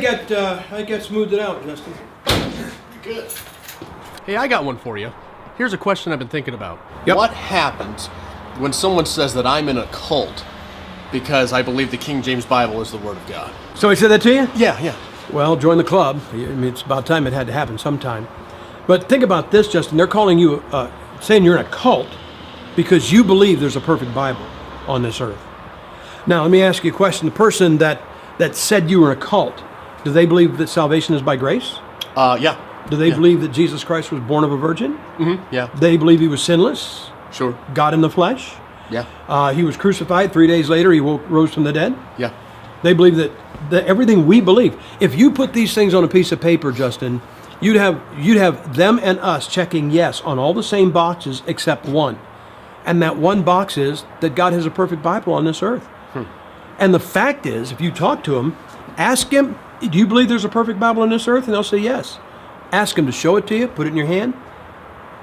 that smoothed it out, Justin. Good. Hey, I got one for you. Here's a question I've been thinking about. Yep. What happens when someone says that I'm in a cult because I believe the King James Bible is the Word of God? So he said that to you? Yeah. Well, join the club. I mean, it's about time it had to happen sometime. But think about this, Justin. They're calling you, saying you're in a cult because you believe there's a perfect Bible on this earth. Now, let me ask you a question. The person that said you were in a cult, do they believe that salvation is by grace? Yeah. Do they believe that Jesus Christ was born of a virgin? Mm-hmm. Yeah. They believe he was sinless? Sure. God in the flesh? Yeah. He was crucified. 3 days later, he rose from the dead? Yeah. They believe that everything we believe. If you put these things on a piece of paper, Justin, you'd have them and us checking yes on all the same boxes except one. And that one box is that God has a perfect Bible on this earth. And the fact is, if you talk to him, ask him, do you believe there's a perfect Bible on this earth? And they'll say yes. Ask him to show it to you, put it in your hand,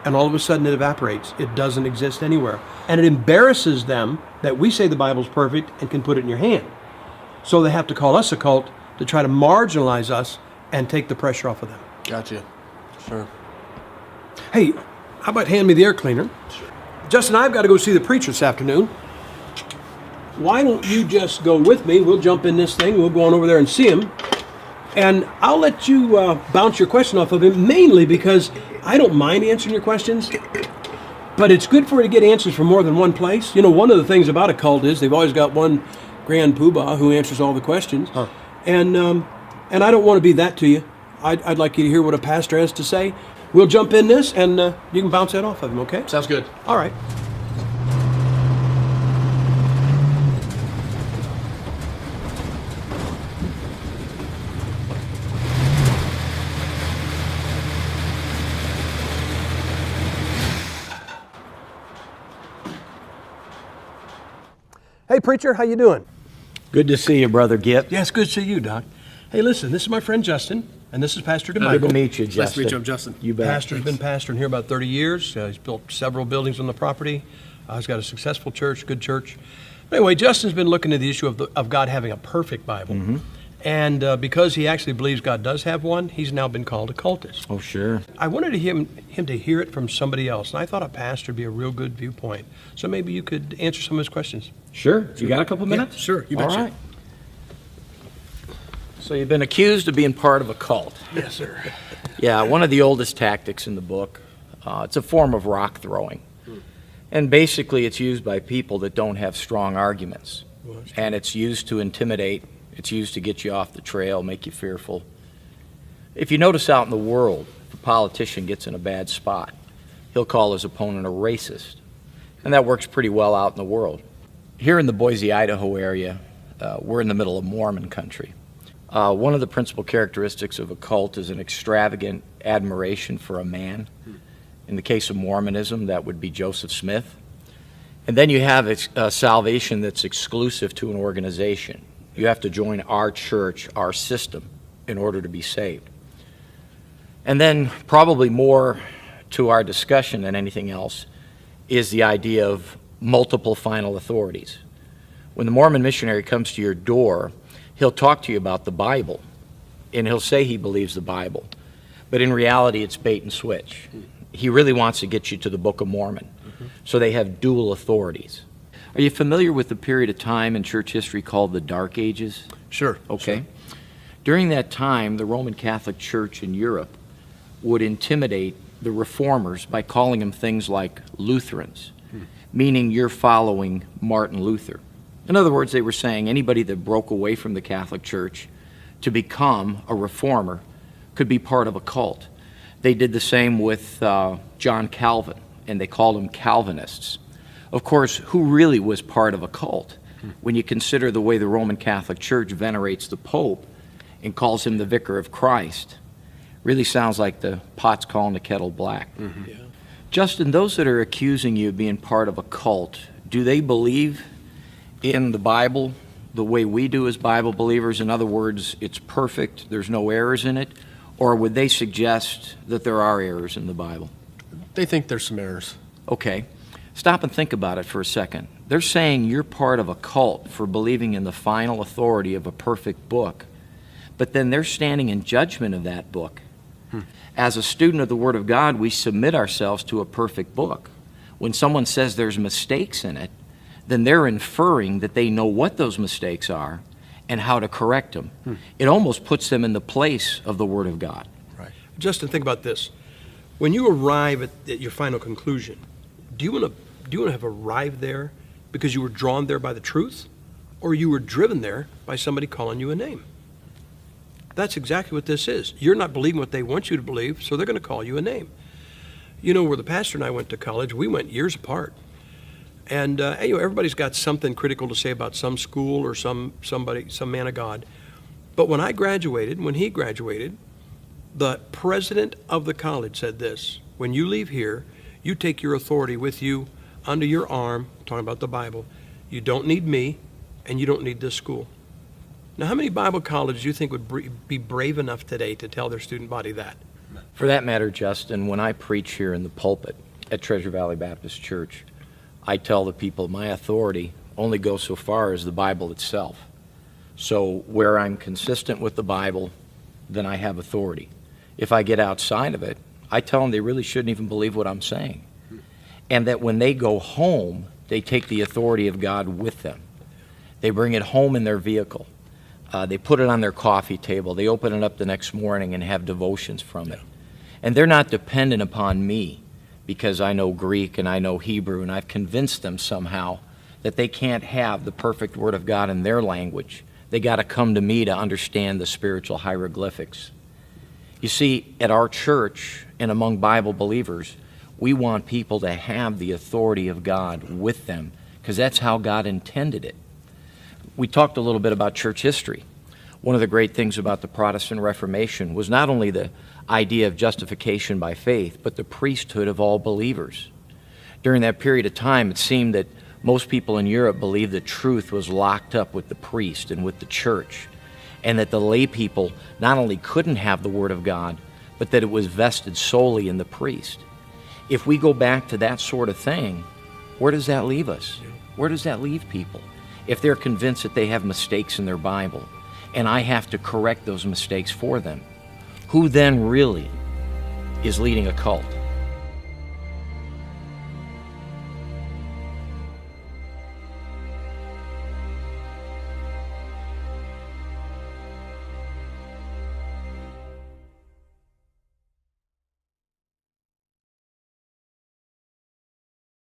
and all of a sudden it evaporates. It doesn't exist anywhere. And it embarrasses them that we say the Bible's perfect and can put it in your hand. So they have to call us a cult to try to marginalize us and take the pressure off of them. Gotcha. Sure. Hey, how about hand me the air cleaner? Sure. Justin, I've got to go see the preacher this afternoon. Why don't you just go with me? We'll jump in this thing. We'll go on over there and see him. And I'll let you bounce your question off of him, mainly because I don't mind answering your questions, but it's good for you to get answers from more than one place. You know, one of the things about a cult is they've always got one grand poobah who answers all the questions. Huh. And I don't want to be that to you. I'd like you to hear what a pastor has to say. We'll jump in this, and you can bounce that off of him, okay? Sounds good. All right. Hey, preacher, how you doing? Good to see you, Brother Gip. Yes, good to see you, Doc. Hey, listen, this is my friend Justin, and this is Pastor DeMichael. Good to meet you, Justin. Nice to meet you, I'm Justin. You bet. Pastor's been pastoring here about 30 years. He's built several buildings on the property. He's got a successful church, good church. But anyway, Justin's been looking at the issue of God having a perfect Bible. Mm-hmm. And because he actually believes God does have one, he's now been called a cultist. Oh, sure. I wanted him to hear it from somebody else, and I thought a pastor would be a real good viewpoint. So maybe you could answer some of his questions. Sure. You got a couple minutes? Yeah, sure, you betcha. All right. So you've been accused of being part of a cult. Yes, sir. Yeah, one of the oldest tactics in the book. It's a form of rock throwing. And basically it's used by people that don't have strong arguments. Well, and it's used to intimidate. It's used to get you off the trail, make you fearful. If you notice out in the world, if a politician gets in a bad spot, he'll call his opponent a racist. And that works pretty well out in the world. Here in the Boise, Idaho area, we're in the middle of Mormon country. One of the principal characteristics of a cult is an extravagant admiration for a man. In the case of Mormonism, that would be Joseph Smith. And then you have a salvation that's exclusive to an organization. You have to join our church, our system, in order to be saved. And then probably more to our discussion than anything else is the idea of multiple final authorities. When the Mormon missionary comes to your door, he'll talk to you about the Bible, and he'll say he believes the Bible. But in reality, it's bait and switch. He really wants to get you to the Book of Mormon. So they have dual authorities. Are you familiar with the period of time in church history called the Dark Ages? Sure. Okay. Sure. During that time, the Roman Catholic Church in Europe would intimidate the reformers by calling them things like Lutherans, meaning you're following Martin Luther. In other words, they were saying anybody that broke away from the Catholic Church to become a reformer could be part of a cult. They did the same with John Calvin, and they called them Calvinists. Of course, who really was part of a cult? When you consider the way the Roman Catholic Church venerates the Pope and calls him the Vicar of Christ, really sounds like the pot's calling the kettle black. Mm-hmm. Yeah. Justin, those that are accusing you of being part of a cult, do they believe in the Bible the way we do as Bible believers? In other words, it's perfect, there's no errors in it? Or would they suggest that there are errors in the Bible? They think there's some errors. Okay. Stop and think about it for a second. They're saying you're part of a cult for believing in the final authority of a perfect book. but then they're standing in judgment of that book. As a student of the Word of God, we submit ourselves to a perfect book. When someone says there's mistakes in it, then they're inferring that they know what those mistakes are and how to correct them. It almost puts them in the place of the Word of God. Right. Justin, think about this. When you arrive at your final conclusion, do you want to have arrived there because you were drawn there by the truth, or you were driven there by somebody calling you a name? That's exactly what this is. You're not believing what they want you to believe, so they're going to call you a name. You know, where the pastor and I went to college, we went years apart. And everybody's got something critical to say about some school or some man of God. But when he graduated, the president of the college said this: when you leave here, you take your authority with you under your arm, talking about the Bible. You don't need me, and you don't need this school. Now, how many Bible colleges do you think would be brave enough today to tell their student body that? For that matter, Justin, when I preach here in the pulpit at Treasure Valley Baptist Church, I tell the people my authority only goes so far as the Bible itself. So where I'm consistent with the Bible, then I have authority. If I get outside of it, I tell them they really shouldn't even believe what I'm saying. And that when they go home, they take the authority of God with them. They bring it home in their vehicle. They put it on their coffee table. They open it up the next morning and have devotions from it. And they're not dependent upon me because I know Greek and I know Hebrew, and I've convinced them somehow that they can't have the perfect Word of God in their language. They got to come to me to understand the spiritual hieroglyphics. You see, at our church and among Bible believers, we want people to have the authority of God with them because that's how God intended it. We talked a little bit about church history. One of the great things about the Protestant Reformation was not only the idea of justification by faith, but the priesthood of all believers. During that period of time, it seemed that most people in Europe believed that truth was locked up with the priest and with the church, and that the lay people not only couldn't have the Word of God, but that it was vested solely in the priest. If we go back to that sort of thing, where does that leave us? Where does that leave people? If they're convinced that they have mistakes in their Bible, and I have to correct those mistakes for them, who then really is leading a cult?